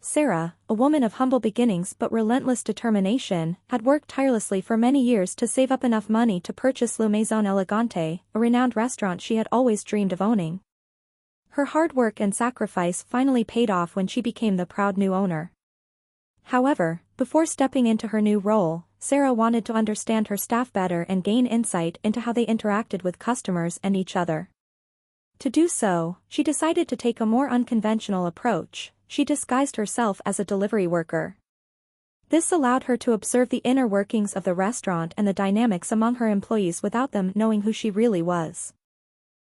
Sarah, a woman of humble beginnings but relentless determination, had worked tirelessly for many years to save up enough money to purchase La Maison Elegante, a renowned restaurant she had always dreamed of owning. Her hard work and sacrifice finally paid off when she became the proud new owner. However, before stepping into her new role, Sarah wanted to understand her staff better and gain insight into how they interacted with customers and each other. To do so, she decided to take a more unconventional approach. She disguised herself as a delivery worker. This allowed her to observe the inner workings of the restaurant and the dynamics among her employees without them knowing who she really was.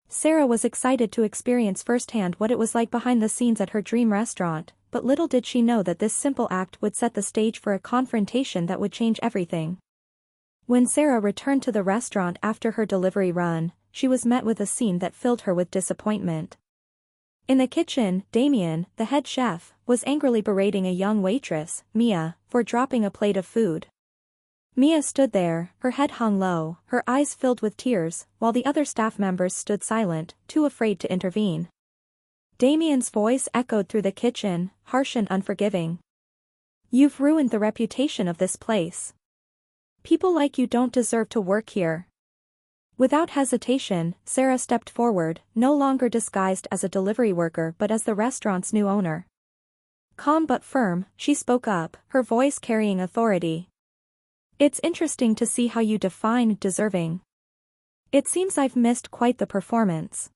Sarah was excited to experience firsthand what it was like behind the scenes at her dream restaurant, but little did she know that this simple act would set the stage for a confrontation that would change everything. When Sarah returned to the restaurant after her delivery run, she was met with a scene that filled her with disappointment. In the kitchen, Damien, the head chef, was angrily berating a young waitress, Mia, for dropping a plate of food. Mia stood there, her head hung low, her eyes filled with tears, while the other staff members stood silent, too afraid to intervene. Damien's voice echoed through the kitchen, harsh and unforgiving. "You've ruined the reputation of this place. People like you don't deserve to work here." Without hesitation, Sarah stepped forward, no longer disguised as a delivery worker but as the restaurant's new owner. Calm but firm, she spoke up, her voice carrying authority. "It's interesting to see how you define deserving. It seems I've missed quite the performance."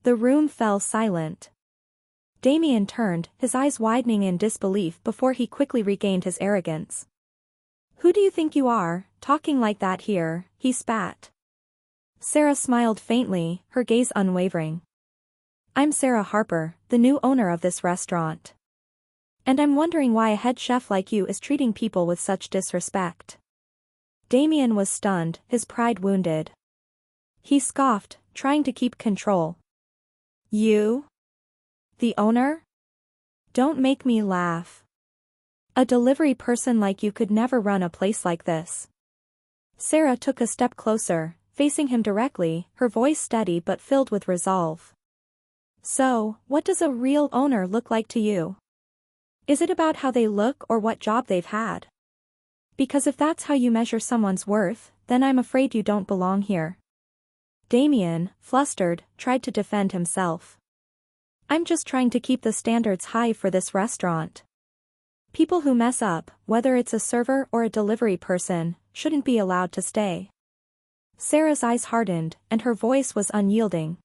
The room fell silent. Damien turned, his eyes widening in disbelief before he quickly regained his arrogance. "Who do you think you are, talking like that here?" he spat. Sarah smiled faintly, her gaze unwavering. "I'm Sarah Harper, the new owner of this restaurant. And I'm wondering why a head chef like you is treating people with such disrespect." Damien was stunned, his pride wounded. He scoffed, trying to keep control. "You? The owner? Don't make me laugh. A delivery person like you could never run a place like this." Sarah took a step closer, facing him directly, her voice steady but filled with resolve. "So, what does a real owner look like to you? Is it about how they look or what job they've had? Because if that's how you measure someone's worth, then I'm afraid you don't belong here." Damien, flustered, tried to defend himself. "I'm just trying to keep the standards high for this restaurant. People who mess up, whether it's a server or a delivery person, shouldn't be allowed to stay." Sarah's eyes hardened, and her voice was unyielding.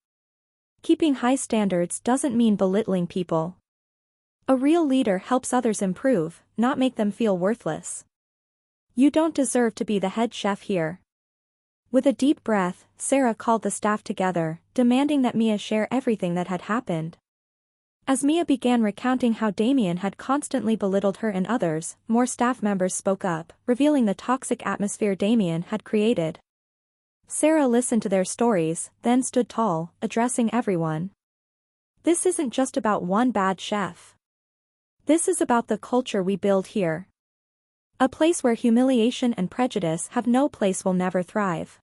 Keeping high standards doesn't mean belittling people. A real leader helps others improve, not make them feel worthless. You don't deserve to be the head chef here. With a deep breath, Sarah called the staff together, demanding that Mia share everything that had happened. As Mia began recounting how Damien had constantly belittled her and others, more staff members spoke up, revealing the toxic atmosphere Damien had created. Sarah listened to their stories, then stood tall, addressing everyone. "This isn't just about one bad chef. This is about the culture we build here. A place where humiliation and prejudice have no place will never thrive."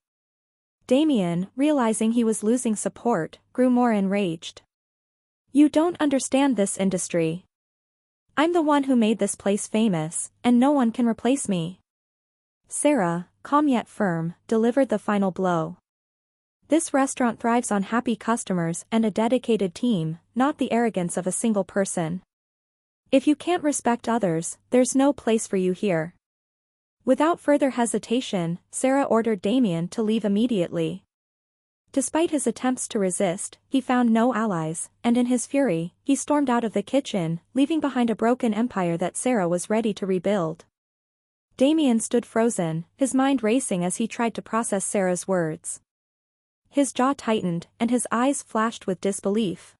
Damien, realizing he was losing support, grew more enraged. "You don't understand this industry. I'm the one who made this place famous, and no one can replace me." Sarah, calm yet firm, delivered the final blow. "This restaurant thrives on happy customers and a dedicated team, not the arrogance of a single person. If you can't respect others, there's no place for you here." Without further hesitation, Sarah ordered Damien to leave immediately. Despite his attempts to resist, he found no allies, and in his fury, he stormed out of the kitchen, leaving behind a broken empire that Sarah was ready to rebuild. Damien stood frozen, his mind racing as he tried to process Sarah's words. His jaw tightened, and his eyes flashed with disbelief.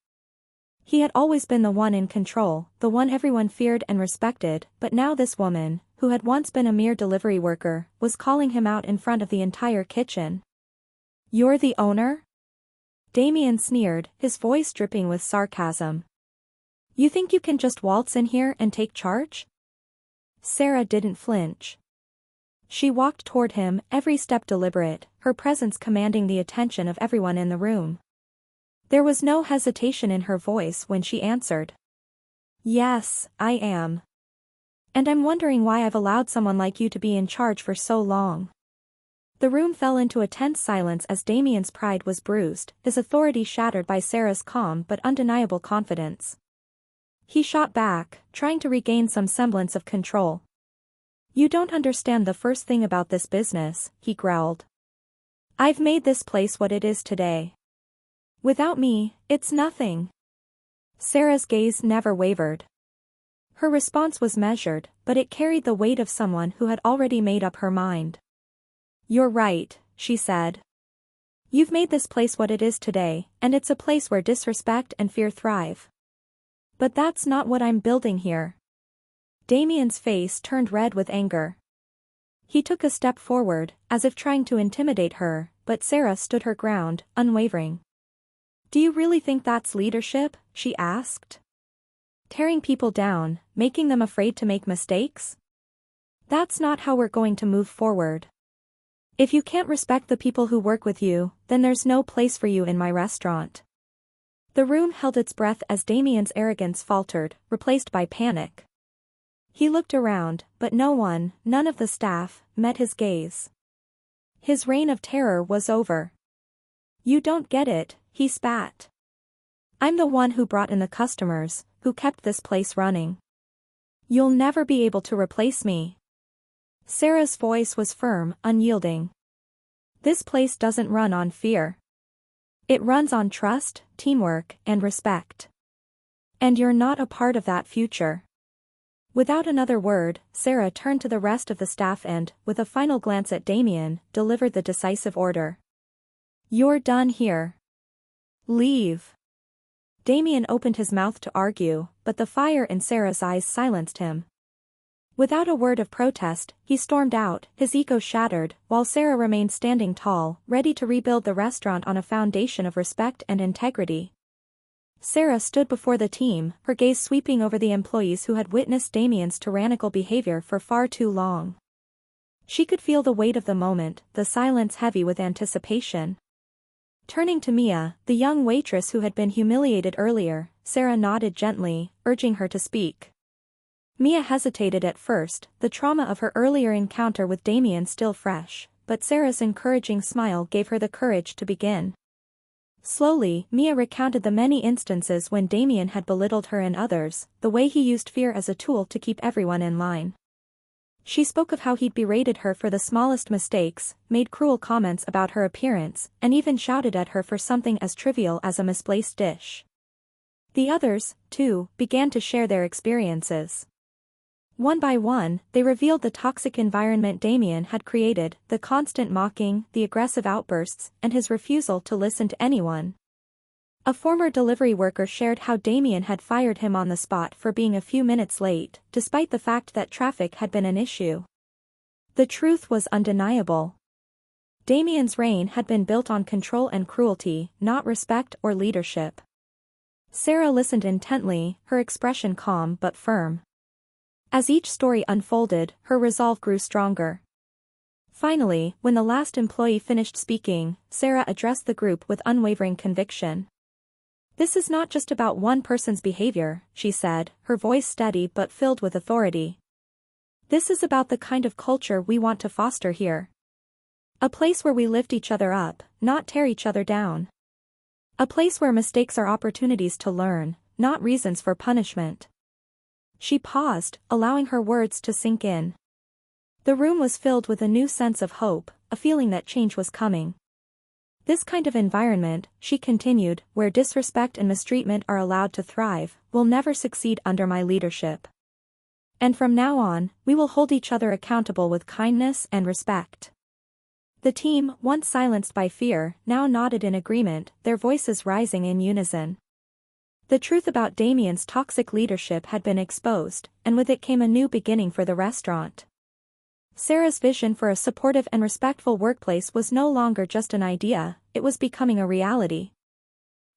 He had always been the one in control, the one everyone feared and respected, but now this woman, who had once been a mere delivery worker, was calling him out in front of the entire kitchen. "You're the owner?" Damien sneered, his voice dripping with sarcasm. "You think you can just waltz in here and take charge?" Sarah didn't flinch. She walked toward him, every step deliberate, her presence commanding the attention of everyone in the room. There was no hesitation in her voice when she answered. Yes, I am. And I'm wondering why I've allowed someone like you to be in charge for so long. The room fell into a tense silence as Damien's pride was bruised, his authority shattered by Sarah's calm but undeniable confidence. He shot back, trying to regain some semblance of control. You don't understand the first thing about this business, he growled. I've made this place what it is today. Without me, it's nothing. Sarah's gaze never wavered. Her response was measured, but it carried the weight of someone who had already made up her mind. You're right, she said. You've made this place what it is today, and it's a place where disrespect and fear thrive. But that's not what I'm building here. Damien's face turned red with anger. He took a step forward, as if trying to intimidate her, but Sarah stood her ground, unwavering. Do you really think that's leadership? She asked. Tearing people down, making them afraid to make mistakes? That's not how we're going to move forward. If you can't respect the people who work with you, then there's no place for you in my restaurant. The room held its breath as Damien's arrogance faltered, replaced by panic. He looked around, but no one, none of the staff, met his gaze. His reign of terror was over. You don't get it, he spat. I'm the one who brought in the customers, who kept this place running. You'll never be able to replace me. Sarah's voice was firm, unyielding. This place doesn't run on fear. It runs on trust, teamwork, and respect. And you're not a part of that future. Without another word, Sarah turned to the rest of the staff and, with a final glance at Damien, delivered the decisive order. You're done here. Leave. Damien opened his mouth to argue, but the fire in Sarah's eyes silenced him. Without a word of protest, he stormed out, his ego shattered, while Sarah remained standing tall, ready to rebuild the restaurant on a foundation of respect and integrity. Sarah stood before the team, her gaze sweeping over the employees who had witnessed Damien's tyrannical behavior for far too long. She could feel the weight of the moment, the silence heavy with anticipation. Turning to Mia, the young waitress who had been humiliated earlier, Sarah nodded gently, urging her to speak. Mia hesitated at first, the trauma of her earlier encounter with Damien still fresh, but Sarah's encouraging smile gave her the courage to begin. Slowly, Mia recounted the many instances when Damien had belittled her and others, the way he used fear as a tool to keep everyone in line. She spoke of how he'd berated her for the smallest mistakes, made cruel comments about her appearance, and even shouted at her for something as trivial as a misplaced dish. The others, too, began to share their experiences. One by one, they revealed the toxic environment Damien had created, the constant mocking, the aggressive outbursts, and his refusal to listen to anyone. A former delivery worker shared how Damien had fired him on the spot for being a few minutes late, despite the fact that traffic had been an issue. The truth was undeniable. Damien's reign had been built on control and cruelty, not respect or leadership. Sarah listened intently, her expression calm but firm. As each story unfolded, her resolve grew stronger. Finally, when the last employee finished speaking, Sarah addressed the group with unwavering conviction. This is not just about one person's behavior, she said, her voice steady but filled with authority. This is about the kind of culture we want to foster here. A place where we lift each other up, not tear each other down. A place where mistakes are opportunities to learn, not reasons for punishment. She paused, allowing her words to sink in. The room was filled with a new sense of hope, a feeling that change was coming. This kind of environment, she continued, where disrespect and mistreatment are allowed to thrive, will never succeed under my leadership. And from now on, we will hold each other accountable with kindness and respect. The team, once silenced by fear, now nodded in agreement, their voices rising in unison. The truth about Damien's toxic leadership had been exposed, and with it came a new beginning for the restaurant. Sarah's vision for a supportive and respectful workplace was no longer just an idea, it was becoming a reality.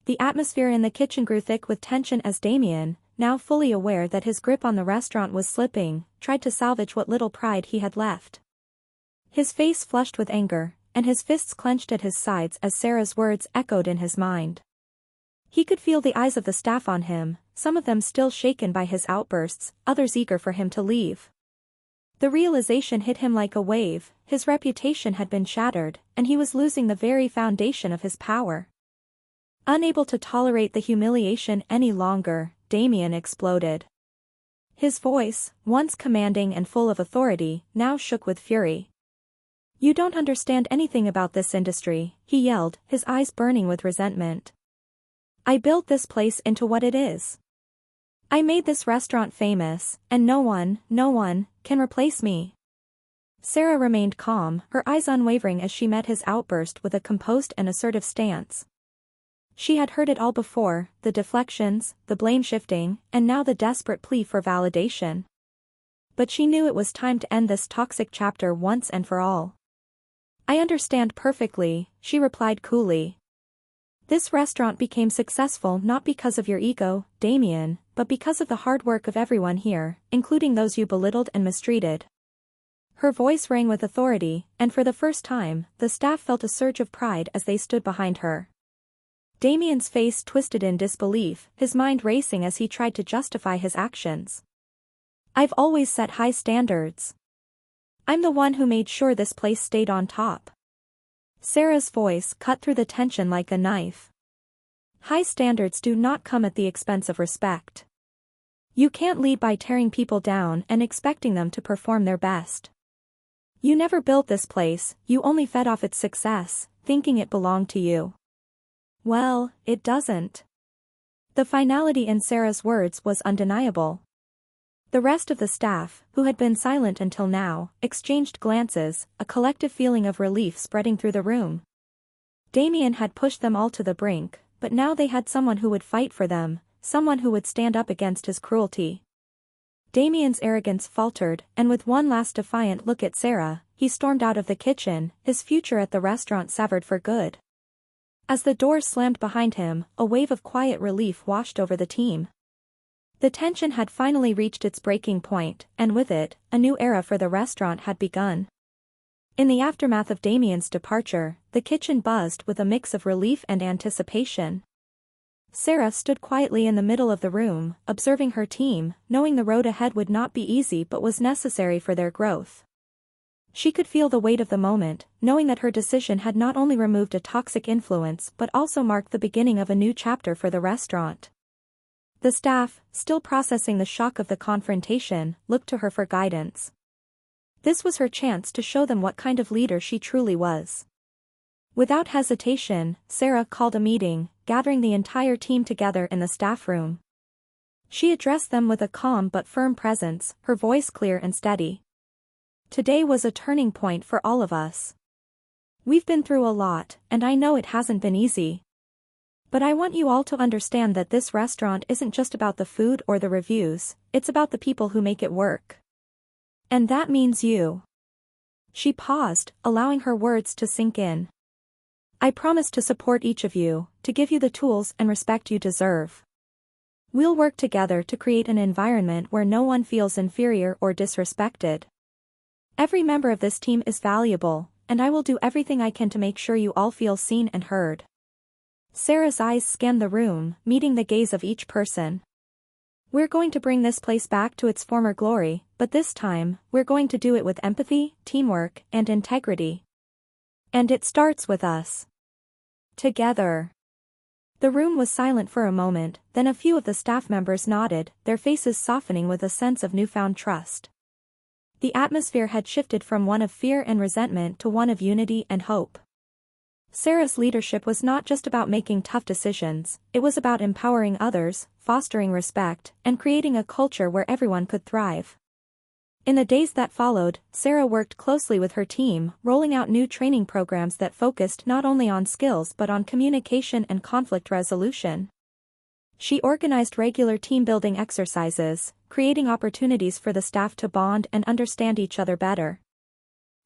The atmosphere in the kitchen grew thick with tension as Damien, now fully aware that his grip on the restaurant was slipping, tried to salvage what little pride he had left. His face flushed with anger, and his fists clenched at his sides as Sarah's words echoed in his mind. He could feel the eyes of the staff on him, some of them still shaken by his outbursts, others eager for him to leave. The realization hit him like a wave, his reputation had been shattered, and he was losing the very foundation of his power. Unable to tolerate the humiliation any longer, Damien exploded. His voice, once commanding and full of authority, now shook with fury. "You don't understand anything about this industry," he yelled, his eyes burning with resentment. "I built this place into what it is. I made this restaurant famous, and no one, can replace me." Sarah remained calm, her eyes unwavering as she met his outburst with a composed and assertive stance. She had heard it all before, the deflections, the blame shifting, and now the desperate plea for validation. But she knew it was time to end this toxic chapter once and for all. "I understand perfectly," she replied coolly. "This restaurant became successful not because of your ego, Damien, but because of the hard work of everyone here, including those you belittled and mistreated." Her voice rang with authority, and for the first time, the staff felt a surge of pride as they stood behind her. Damien's face twisted in disbelief, his mind racing as he tried to justify his actions. "I've always set high standards. I'm the one who made sure this place stayed on top." Sarah's voice cut through the tension like a knife. "High standards do not come at the expense of respect. You can't lead by tearing people down and expecting them to perform their best. You never built this place, you only fed off its success, thinking it belonged to you. Well, it doesn't." The finality in Sarah's words was undeniable. The rest of the staff, who had been silent until now, exchanged glances, a collective feeling of relief spreading through the room. Damien had pushed them all to the brink, but now they had someone who would fight for them, someone who would stand up against his cruelty. Damien's arrogance faltered, and with one last defiant look at Sarah, he stormed out of the kitchen, his future at the restaurant severed for good. As the door slammed behind him, a wave of quiet relief washed over the team. The tension had finally reached its breaking point, and with it, a new era for the restaurant had begun. In the aftermath of Damien's departure, the kitchen buzzed with a mix of relief and anticipation. Sarah stood quietly in the middle of the room, observing her team, knowing the road ahead would not be easy but was necessary for their growth. She could feel the weight of the moment, knowing that her decision had not only removed a toxic influence but also marked the beginning of a new chapter for the restaurant. The staff, still processing the shock of the confrontation, looked to her for guidance. This was her chance to show them what kind of leader she truly was. Without hesitation, Sarah called a meeting, gathering the entire team together in the staff room. She addressed them with a calm but firm presence, her voice clear and steady. "Today was a turning point for all of us. We've been through a lot, and I know it hasn't been easy. But I want you all to understand that this restaurant isn't just about the food or the reviews, it's about the people who make it work. And that means you." She paused, allowing her words to sink in. "I promise to support each of you, to give you the tools and respect you deserve. We'll work together to create an environment where no one feels inferior or disrespected. Every member of this team is valuable, and I will do everything I can to make sure you all feel seen and heard." Sarah's eyes scanned the room, meeting the gaze of each person. "We're going to bring this place back to its former glory, but this time, we're going to do it with empathy, teamwork, and integrity. And it starts with us. Together." The room was silent for a moment, then a few of the staff members nodded, their faces softening with a sense of newfound trust. The atmosphere had shifted from one of fear and resentment to one of unity and hope. Sarah's leadership was not just about making tough decisions, it was about empowering others, fostering respect, and creating a culture where everyone could thrive. In the days that followed, Sarah worked closely with her team, rolling out new training programs that focused not only on skills but on communication and conflict resolution. She organized regular team-building exercises, creating opportunities for the staff to bond and understand each other better.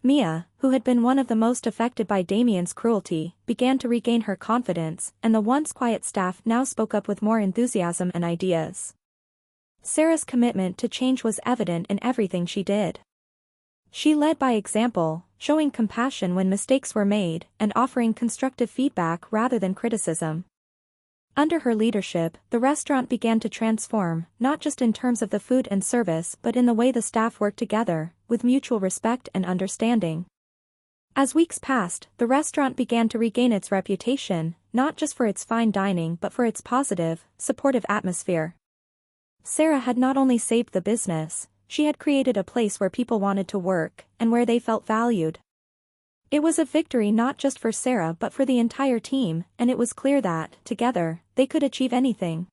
Mia, who had been one of the most affected by Damien's cruelty, began to regain her confidence, and the once quiet staff now spoke up with more enthusiasm and ideas. Sarah's commitment to change was evident in everything she did. She led by example, showing compassion when mistakes were made, and offering constructive feedback rather than criticism. Under her leadership, the restaurant began to transform, not just in terms of the food and service but in the way the staff worked together, with mutual respect and understanding. As weeks passed, the restaurant began to regain its reputation, not just for its fine dining but for its positive, supportive atmosphere. Sarah had not only saved the business, she had created a place where people wanted to work, and where they felt valued. It was a victory not just for Sarah but for the entire team, and it was clear that, together, they could achieve anything.